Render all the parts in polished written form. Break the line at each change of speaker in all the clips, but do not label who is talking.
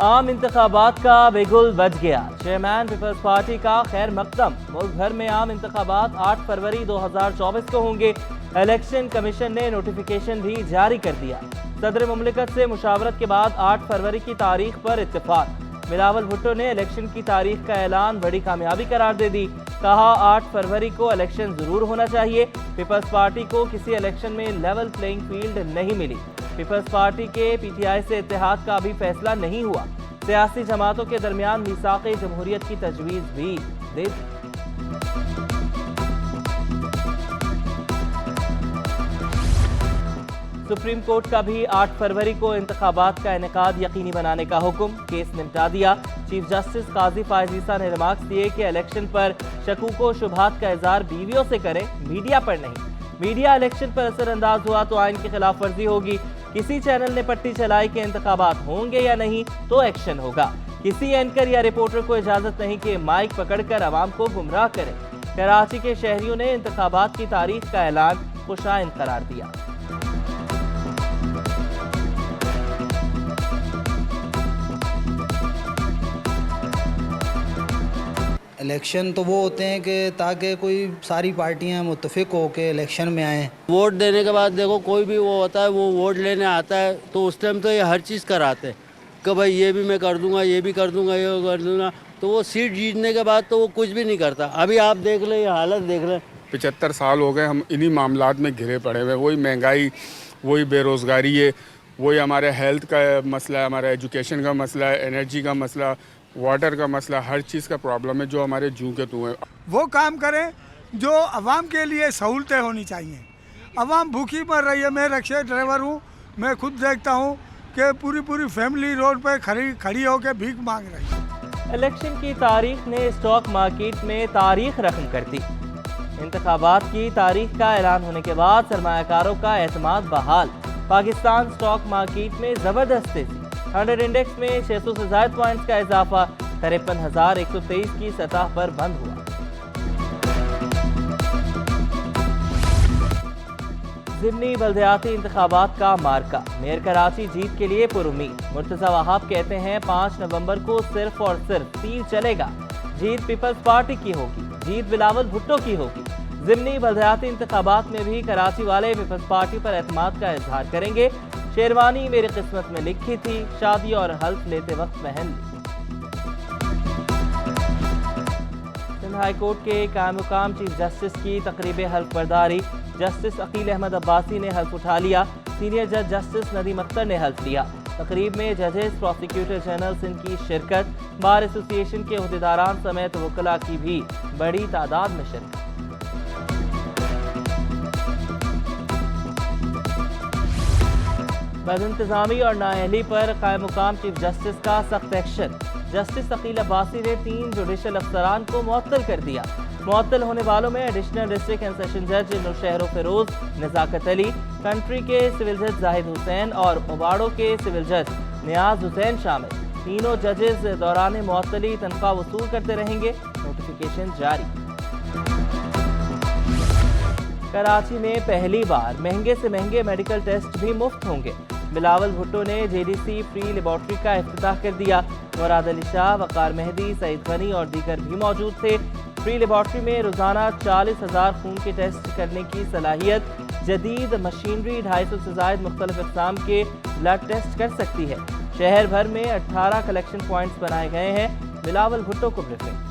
आम इंतखाबात का बिगुल बज गया। चेयरमैन पीपल्स पार्टी का खैर मकदम। मुल्क भर में आम इंतखाबात 8 फरवरी 2024 को होंगे। इलेक्शन कमीशन ने नोटिफिकेशन भी जारी कर दिया। सदर मुमलिकत से मुशावरत के बाद 8 फरवरी की तारीख पर इत्तेफाक। बिलावल भुट्टो ने इलेक्शन की तारीख का ऐलान बड़ी कामयाबी करार दे दी। कहा 8 फरवरी को इलेक्शन जरूर होना चाहिए। पीपल्स पार्टी को किसी इलेक्शन में लेवल प्लेइंग फील्ड नहीं मिली। पीपल्स पार्टी के पीटीआई से इत्तेहाद का अभी फैसला नहीं हुआ। सियासी जमातों के दरमियान मीसाक़े जमहूरियत की तजवीज़ भी दे दी। सुप्रीम कोर्ट का भी 8 फरवरी को इंतखाबात का इनेकाद यकीनी बनाने का हुक्म। केस निपटा दिया। चीफ जस्टिस काजी फायज ईसा ने रिमार्क्स दिए कि इलेक्शन पर शकूक व शुबहात का इजहार बीवियों से करें, मीडिया पर नहीं। मीडिया इलेक्शन पर असरअंदाज हुआ तो आइन की खिलाफ वर्जी होगी। किसी चैनल ने पट्टी चलाई कि इंतखाबात होंगे या नहीं तो एक्शन होगा। किसी एंकर या रिपोर्टर को इजाजत नहीं कि माइक पकड़कर आवाम को गुमराह करें। कराची के शहरियों ने इंतखाबात की तारीख का ऐलान खुशाइन करार दिया।
इलेक्शन तो वो होते हैं कि ताकि कोई सारी पार्टियां मुत्तफिक हो के इलेक्शन में आएँ।
वोट देने के बाद देखो कोई भी वो होता है, वो वोट लेने आता है तो उस टाइम तो ये हर चीज़ कराते हैं कि भाई ये भी मैं कर दूंगा, ये भी कर दूंगा, ये कर दूंगा। तो वो सीट जीतने के बाद तो वो कुछ भी नहीं करता। अभी आप देख लें, ये हालत देख लें।
75 साल हो गए हम इन्हीं मामलात में घिरे पड़े हुए। वही महंगाई, वही बेरोज़गारी है, वही हमारे हेल्थ का मसला है, हमारा एजुकेशन का मसला है, एनर्जी का मसला, वाटर का मसला, हर चीज़ का प्रॉब्लम है जो हमारे जू के तू है।
वो काम करें जो अवाम के लिए सहूलतें होनी चाहिए। अवाम भूखी मर रही है। मैं रिक्शा ड्राइवर हूँ, मैं खुद देखता हूँ कि पूरी फैमिली रोड पर खड़ी होकर भीख मांग रही है।
इलेक्शन की तारीख ने स्टॉक मार्केट में तारीख रकम कर दी। इंतखाबात की तारीख का ऐलान होने के बाद सरमायाकारों का एतमाद बहाल। पाकिस्तान स्टॉक मार्केट में जबरदस्त तेजी। 100 इंडेक्स में 600 से ज्यादा पॉइंट्स का इजाफा 53,123 की सतह पर बंद हुआ। ज़िमनी बल्दियाती इंतखाबात का मार्का। मेयर कराची जीत के लिए पुरुमीद। मुर्तज़ा वहाब कहते हैं 5 नवंबर को सिर्फ और सिर्फ तीर चलेगा। जीत पीपल्स पार्टी की होगी, जीत बिलावल भुट्टो की होगी। ज़िमनी बल्दियाती इंतखाबात में भी कराची वाले पीपल्स पार्टी पर एतमाद का इजहार करेंगे। शेरवानी मेरी किस्मत में लिखी थी, शादी और हल्फ लेते वक्त पहन ली। सिंध हाई कोर्ट के कायम मुकाम चीफ जस्टिस की तकरीब हल्फ बर्दारी। जस्टिस अकील अहमद अब्बासी ने हल्फ उठा लिया। सीनियर जज जस्टिस नदीम अख्तर ने हल्फ लिया। तकरीब में जजेस, प्रोसिक्यूटर जनरल सिंध की शिरकत। बार एसोसिएशन के अहदेदारान समेत वकला की भी बड़ी तादाद में शिरकत। बदइंतजामी और नाअहली पर कायम मुकाम चीफ जस्टिस का सख्त एक्शन। जस्टिस अकील अब्बासी ने 3 जुडिशल अफसरान को मुअत्तल कर दिया। मुअत्तल होने वालों में एडिशनल डिस्ट्रिक्ट एंड सेशन जज नौशहर फिरोज नज़ाकत अली, कंट्री के सिविल जज जाहिद हुसैन और उबाड़ो के सिविल जज नियाज हुसैन शामिल। तीनों जजेस दौरान मुअत्तली तनख्वाह वसूल करते रहेंगे। नोटिफिकेशन जारी। कराची में पहली बार महंगे से महंगे मेडिकल टेस्ट भी मुफ्त होंगे। बिलावल भुट्टो ने जेडीसी फ्री लेबॉर्ट्री का इफ्तिताह कर दिया। मुराद अली शाह, वकार मेहदी, सईद गनी और दीगर भी मौजूद थे। फ्री लेबॉर्ट्री में रोजाना 40,000 खून के टेस्ट करने की सलाहियत। जदीद मशीनरी 250 से ज्यादा मुख्तलिफ इक़साम के ब्लड टेस्ट कर सकती है। शहर भर में 18 कलेक्शन पॉइंट्स बनाए गए हैं। बिलावल भुट्टो को ब्रीफिंग।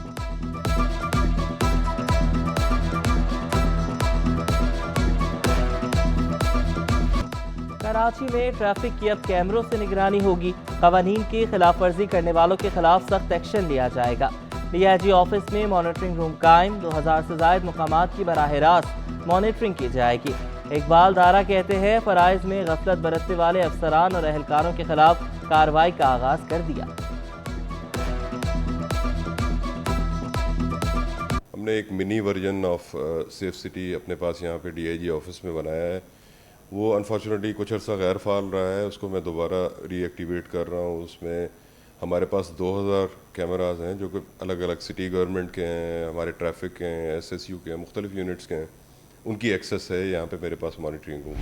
कराची में ट्रैफिक की अब कैमरों से निगरानी होगी। कवानीन की खिलाफ वर्जी करने वालों के खिलाफ सख्त एक्शन लिया जाएगा। डीआईजी ऑफिस में मॉनिटरिंग रूम कायम। 2000 से ज्यादा मुकामात की बराह रास्त मॉनिटरिंग की जाएगी। इकबाल दारा कहते हैं फराइज में गफलत बरतने वाले अफसरान और एहलकारों के खिलाफ कार्रवाई का आगाज कर दिया।
हमने एक mini version of safe city अपने पास यहाँ पे डीआईजी ऑफिस में बनाया है। वो अनफॉर्चुनेटली कुछ अर्सा गैर फाल रहा है, उसको मैं दोबारा रीएक्टिवेट कर रहा हूँ। उसमें हमारे पास 2000 कैमराज हैं जो कि अलग अलग सिटी गवर्नमेंट के हैं, हमारे ट्रैफिक के हैं, एसएसयू के हैं, मुख्तलिफ यूनिट्स के हैं। उनकी एक्सेस है यहाँ पे मेरे पास मॉनिटरिंग रूम।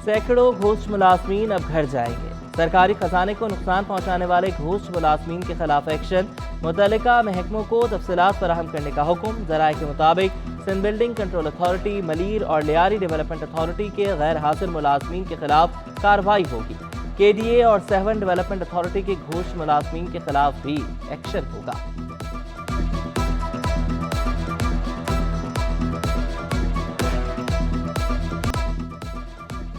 सैकड़ों घोस्ट मुलाजमीन अब घर जाएंगे। सरकारी खजाने को नुकसान पहुंचाने वाले घोस्ट मुलाजमीन के खिलाफ एक्शन, मुतल्लिका महकमों को तफसीलात फराहम करने का हुक्म। ज़राए के मुताबिक Sindh building control authority, Malir और लियारी डेवलपमेंट अथॉरिटी के गैर हाजिर मुलाजमीन के खिलाफ कार्रवाई होगी। KDA और सहवन डेवलपमेंट अथॉरिटी के घोस्ट मुलाजमीन के खिलाफ भी एक्शन होगा।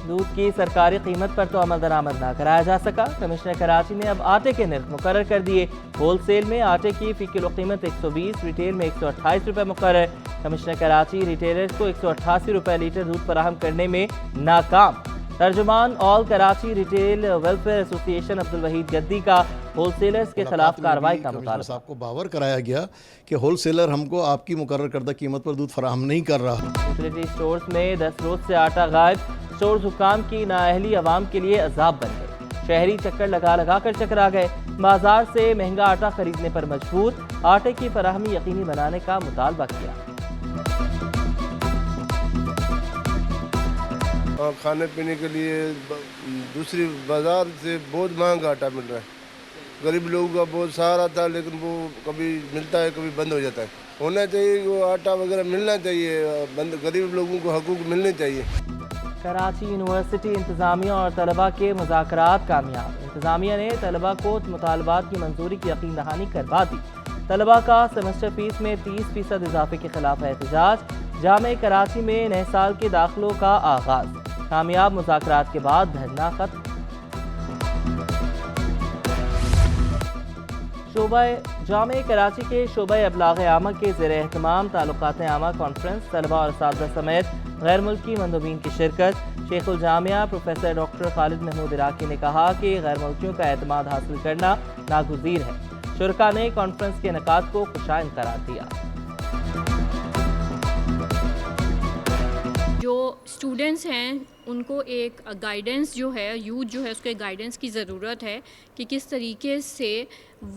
दूध की सरकारी कीमत पर तो अमल दरामद ना कराया जा सका। कमिश्नर कराची ने अब आटे के निर्ख मुकर्रर कर दिए। होलसेल में आटे की फी किलो कीमत 120, रिटेल में 128 रुपये मुकर्रर। कमिश्नर कराची रिटेलर्स को 188 रुपये लीटर दूध फराहम करने में नाकाम। तर्जुमान all Karachi retail welfare association Abdul Wahid Gaddi का होलसेलर्स के खिलाफ कार्रवाई का मुतालबा।
साहब को बावर कराया गया कि होलसेलर हमको आपकी मुकर्रर करदा कीमत पर दूध फराहम नहीं कर रहा।
यूटिलिटी स्टोर्स में 10 रोज से आटा गायब। स्टोर्स हुक्काम की नाअहली अवाम के लिए अजाब बन गए। शहरी चक्कर लगा लगा कर चकरा गए। बाजार से महंगा आटा खरीदने पर मजबूर। आटे की फराहमी यकीनी बनाने का मुतालबा किया।
और खाने पीने के लिए दूसरी बाज़ार से बहुत महंगा आटा मिल रहा है। गरीब लोगों का बहुत सहारा था, लेकिन वो कभी मिलता है कभी बंद हो जाता है। होना चाहिए वो आटा वगैरह मिलना चाहिए, गरीब लोगों को हकूक़ मिलने चाहिए।
कराची यूनिवर्सिटी इंतज़ामिया और तलबा के मुज़ाकरात कामयाब। इंतज़ामिया ने तलबा को मुतालबात की मंजूरी की यकीन दहानी करवा दी। तलबा का सेमेस्टर फीस में 30% इजाफे के खिलाफ एहतजाज। जामे कराची में नए साल के दाखिलों का आगाज। कामयाब मुज़ाकरात के बाद धरना खत्म। शोबा जामे कराची के शोबा अबलाग आमा के ज़ेर एहतमाम ताल्लुकात आमा कॉन्फ्रेंस, तलबा और असातिज़ा समेत गैर मुल्की मंदूबीन की शिरकत। शेखुल जामिया प्रोफेसर डॉक्टर खालिद महमूद इराकी ने कहा कि गैर मुल्कियों का एतमाद हासिल करना नागुज़ीर है। शुरका ने कॉन्फ्रेंस के इनेकाद को खुशाइन करार दिया।
जो स्टूडेंट्स हैं उनको एक गाइडेंस जो है, यूथ जो है उसको एक गाइडेंस की ज़रूरत है कि किस तरीके से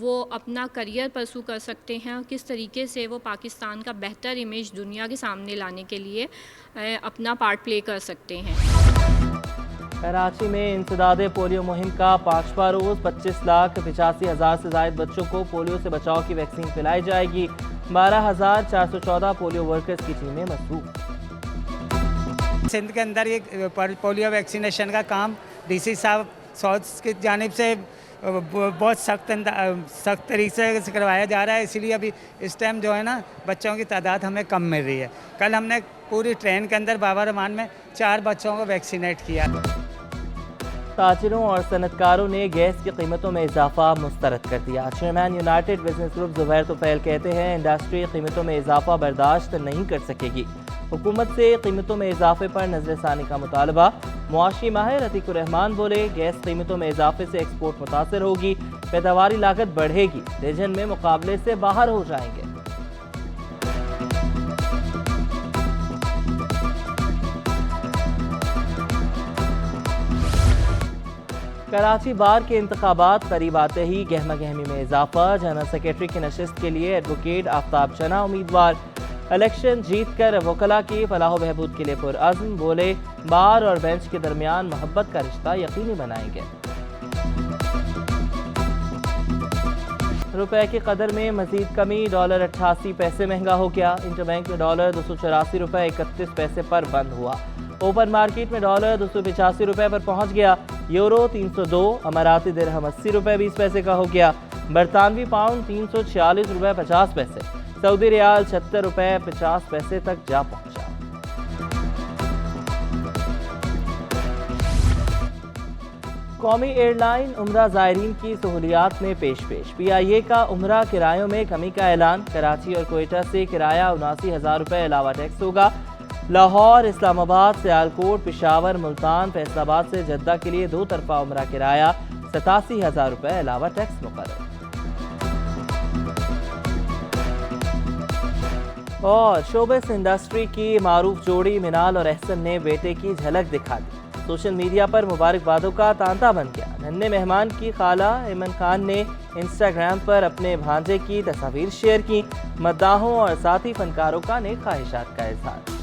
वो अपना करियर परसू कर सकते हैं और किस तरीके से वो पाकिस्तान का बेहतर इमेज दुनिया के सामने लाने के लिए अपना पार्ट प्ले कर सकते हैं।
कराची में इंसदादे पोलियो मुहिम का 5वां रोज़ 25,85,000 से ज़ायद बच्चों को पोलियो से बचाव की वैक्सीन पिलाई जाएगी। 12,414 पोलियो वर्कर्स की टीमें मसरूफ़।
सिंध के अंदर ये पोलियो वैक्सीनेशन का काम DC साहब साउथ की जानिब से बहुत सख्त तरीके से करवाया जा रहा है। इसीलिए अभी इस टाइम जो है ना बच्चों की तादाद हमें कम मिल रही है। कल हमने पूरी ट्रेन के अंदर बाबा रहमान में 4 बच्चों को वैक्सीनेट किया।
ताजिरों और सनतकारों ने गैस की कीमतों में इजाफा मुस्तरद कर दिया। Chairman United business group Zubair Tufail कहते हैं इंडस्ट्री कीमतों में इजाफा बर्दाश्त नहीं कर सकेगी। हुकूमत से कीमतों में इजाफे पर नजरसानी का मुतालबा। मुआशी माहिर अतीकुर रहमान बोले गैस कीमतों में इजाफे से एक्सपोर्ट मुतासर होगी, पैदावारी लागत बढ़ेगी, रीजन में मुकाबले से बाहर हो जाएंगे। कराची बार के इंतखाबात करीब आते ही गहमा गहमी में इजाफा। जनरल सेक्रेटरी की नशिस्त के लिए एडवोकेट आफ्ताब जना उम्मीदवार। इलेक्शन जीत कर वकला की फलाह बहबूद के लिए पुरअज़्म। बोले बार और बेंच के दरमियान मोहब्बत का रिश्ता यकीनी बनाएंगे। रुपए की कदर में मजीद कमी। डॉलर 88 पैसे महंगा हो गया। इंटरबैंक में डॉलर 284 रुपये 31 पैसे पर बंद हुआ। ओपन मार्केट में डॉलर 285 रुपये पर पहुंच गया। यूरो 302, अमाराती दिरहम 80 रुपये 20 पैसे का हो गया। बरतानवी पाउंड 346 रुपये 50 पैसे। सऊदी रियाल 76 रुपये 50 पैसे तक जा पहुंचा। कौमी एयरलाइन उम्रा ज़ायरीन की सहूलियात में पेश। PIA का उम्रा किरायों में कमी का ऐलान। कराची और कोयटा से किराया 79,000 रुपये अलावा टैक्स होगा। लाहौर, इस्लामाबाद, सियालकोट, पेशावर, मुल्तान, फैसलाबाद से जद्दा के लिए 2 तरफा उम्रा किराया 87,000 रुपये अलावा टैक्स मुकर्रर। और शोबिस इंडस्ट्री की मारूफ जोड़ी मिनाल और एहसन ने बेटे की झलक दिखा दी। सोशल मीडिया पर मुबारकबादों का तांता बन गया। नन्हे मेहमान की खाला ऐमन खान ने इंस्टाग्राम पर अपने भांजे की तस्वीर शेयर की। मद्दाहों और साथी फनकारों का नेक ख्वाहिशात का इजहार।